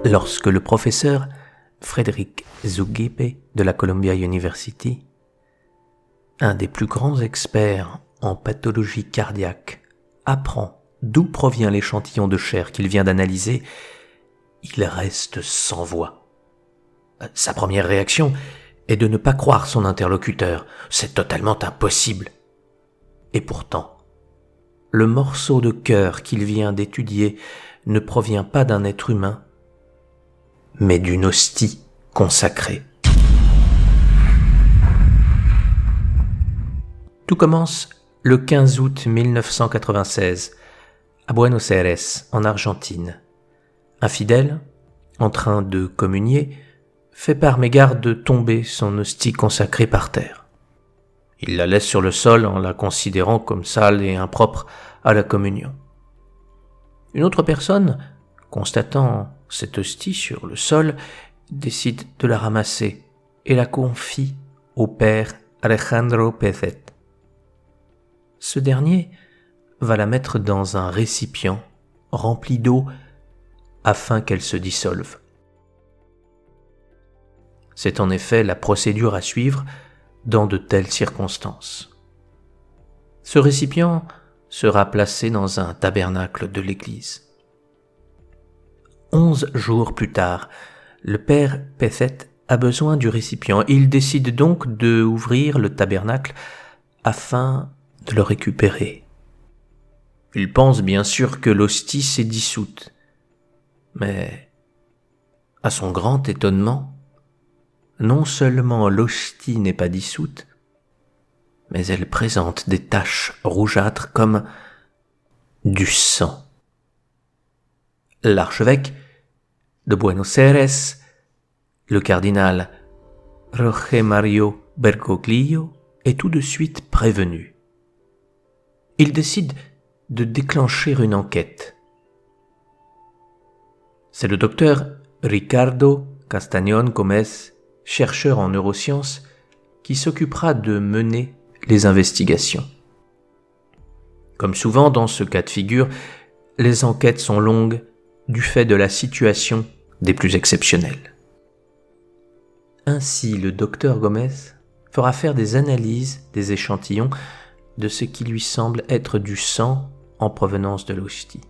Lorsque le professeur Frederick Zugibe de la Columbia University, un des plus grands experts en pathologie cardiaque, apprend d'où provient l'échantillon de chair qu'il vient d'analyser, il reste sans voix. Sa première réaction est de ne pas croire son interlocuteur. C'est totalement impossible. Et pourtant, le morceau de cœur qu'il vient d'étudier ne provient pas d'un être humain, mais d'une hostie consacrée. Tout commence le 15 août 1996, à Buenos Aires, en Argentine. Un fidèle, en train de communier, fait par mégarde tomber son hostie consacrée par terre. Il la laisse sur le sol en la considérant comme sale et impropre à la communion. Une autre personne, constatant cette hostie sur le sol, décide de la ramasser et la confie au père Alejandro Pezet. Ce dernier va la mettre dans un récipient rempli d'eau afin qu'elle se dissolve. C'est en effet la procédure à suivre dans de telles circonstances. Ce récipient sera placé dans un tabernacle de l'église. 11 jours plus tard, le père Pezet a besoin du récipient. Il décide donc d'ouvrir le tabernacle afin de le récupérer. Il pense bien sûr que l'hostie s'est dissoute, mais à son grand étonnement, non seulement l'hostie n'est pas dissoute, mais elle présente des taches rougeâtres comme du sang. L'archevêque de Buenos Aires, le cardinal Jorge Mario Bergoglio, est tout de suite prévenu. Il décide de déclencher une enquête. C'est le docteur Ricardo Castañón Gómez, chercheur en neurosciences, qui s'occupera de mener les investigations. Comme souvent dans ce cas de figure, les enquêtes sont longues du fait de la situation des plus exceptionnelles. Ainsi, le docteur Gómez fera faire des analyses des échantillons de ce qui lui semble être du sang en provenance de l'hostie.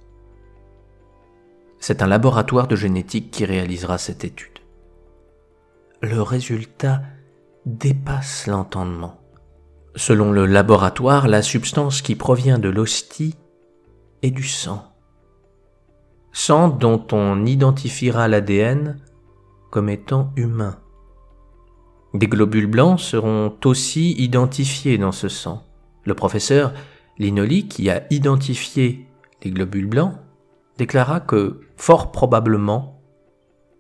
C'est un laboratoire de génétique qui réalisera cette étude. Le résultat dépasse l'entendement. Selon le laboratoire, la substance qui provient de l'hostie est du sang. Sang dont on identifiera l'ADN comme étant humain. Des globules blancs seront aussi identifiés dans ce sang. Le professeur Linoli, qui a identifié les globules blancs, déclara que, fort probablement,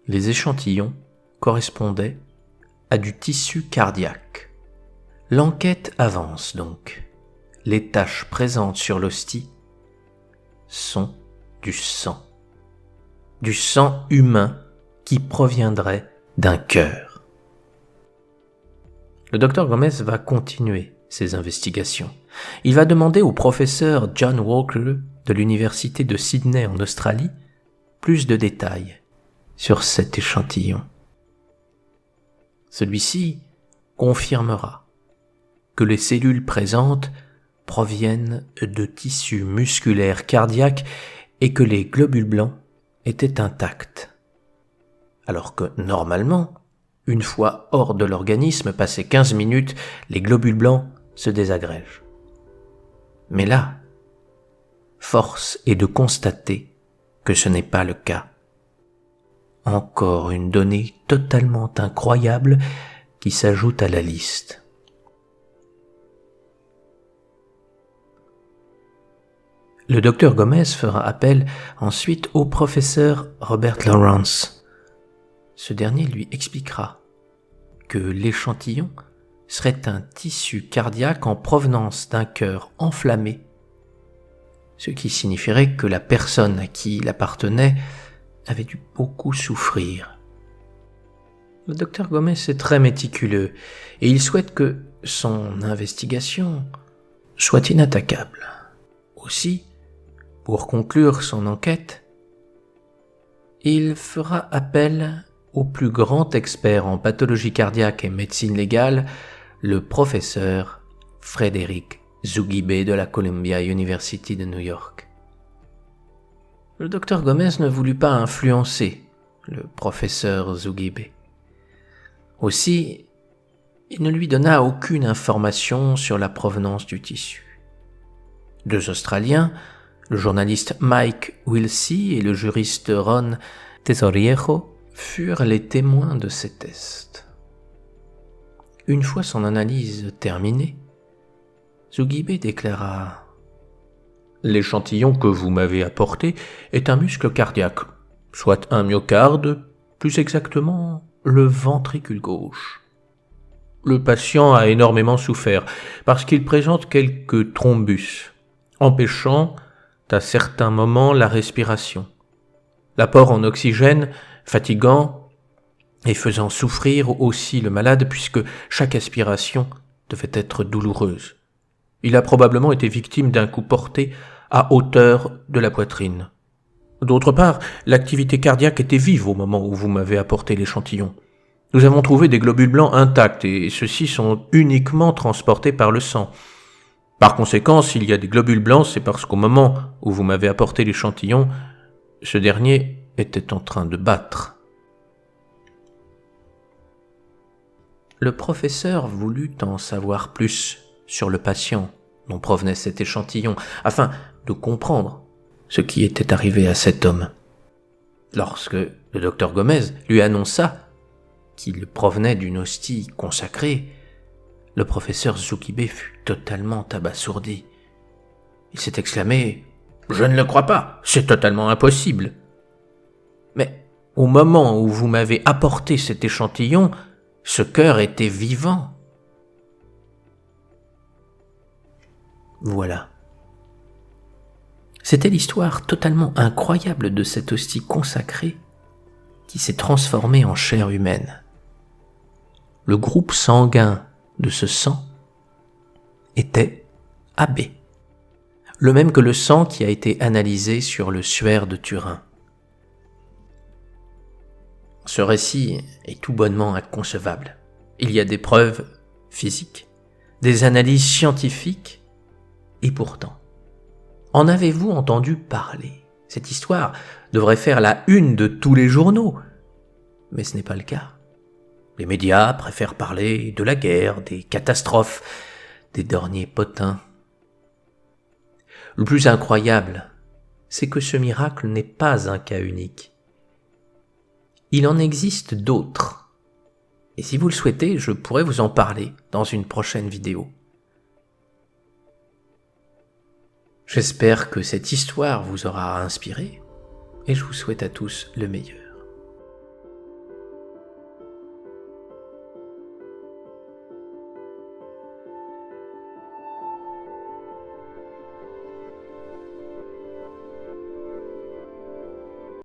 les échantillons correspondaient à du tissu cardiaque. L'enquête avance donc. Les taches présentes sur l'hostie sont du sang. Du sang humain qui proviendrait d'un cœur. Le docteur Gómez va continuer ses investigations. Il va demander au professeur John Walker de l'université de Sydney en Australie plus de détails sur cet échantillon. Celui-ci confirmera que les cellules présentes proviennent de tissus musculaires cardiaques et que les globules blancs étaient intacts. Alors que, normalement, une fois hors de l'organisme, passé 15 minutes, les globules blancs se désagrègent. Mais là, force est de constater que ce n'est pas le cas. Encore une donnée totalement incroyable qui s'ajoute à la liste. Le docteur Gómez fera appel ensuite au professeur Robert Lawrence. Ce dernier lui expliquera que l'échantillon serait un tissu cardiaque en provenance d'un cœur enflammé, ce qui signifierait que la personne à qui il appartenait avait dû beaucoup souffrir. Le docteur Gómez est très méticuleux et il souhaite que son investigation soit inattaquable. Aussi, pour conclure son enquête, il fera appel au plus grand expert en pathologie cardiaque et médecine légale, le professeur Frédéric Zugibe de la Columbia University de New York. Le docteur Gomez ne voulut pas influencer le professeur Zugibe. Aussi, il ne lui donna aucune information sur la provenance du tissu. Deux Australiens, le journaliste Mike Willsey et le juriste Ron Tesoriejo, furent les témoins de ces tests. Une fois son analyse terminée, Zugibe déclara « L'échantillon que vous m'avez apporté est un muscle cardiaque, soit un myocarde, plus exactement le ventricule gauche. Le patient a énormément souffert parce qu'il présente quelques thrombus, empêchant à certains moments la respiration. L'apport en oxygène, fatigant et faisant souffrir aussi le malade puisque chaque aspiration devait être douloureuse. Il a probablement été victime d'un coup porté à hauteur de la poitrine. D'autre part, l'activité cardiaque était vive au moment où vous m'avez apporté l'échantillon. Nous avons trouvé des globules blancs intacts et ceux-ci sont uniquement transportés par le sang. Par conséquent, s'il y a des globules blancs, c'est parce qu'au moment où vous m'avez apporté l'échantillon, ce dernier était en train de battre. Le professeur voulut en savoir plus sur le patient dont provenait cet échantillon, afin de comprendre ce qui était arrivé à cet homme. Lorsque le docteur Gomez lui annonça qu'il provenait d'une hostie consacrée, le professeur Zugibe fut totalement abasourdi. Il s'est exclamé « Je ne le crois pas, c'est totalement impossible !» Mais au moment où vous m'avez apporté cet échantillon, ce cœur était vivant. Voilà. C'était l'histoire totalement incroyable de cette hostie consacrée qui s'est transformée en chair humaine. Le groupe sanguin de ce sang était AB, le même que le sang qui a été analysé sur le suaire de Turin. Ce récit est tout bonnement inconcevable. Il y a des preuves physiques, des analyses scientifiques, et pourtant, en avez-vous entendu parler ? Cette histoire devrait faire la une de tous les journaux, mais ce n'est pas le cas. Les médias préfèrent parler de la guerre, des catastrophes, des derniers potins. Le plus incroyable, c'est que ce miracle n'est pas un cas unique. Il en existe d'autres. Et si vous le souhaitez, je pourrais vous en parler dans une prochaine vidéo. J'espère que cette histoire vous aura inspiré et je vous souhaite à tous le meilleur.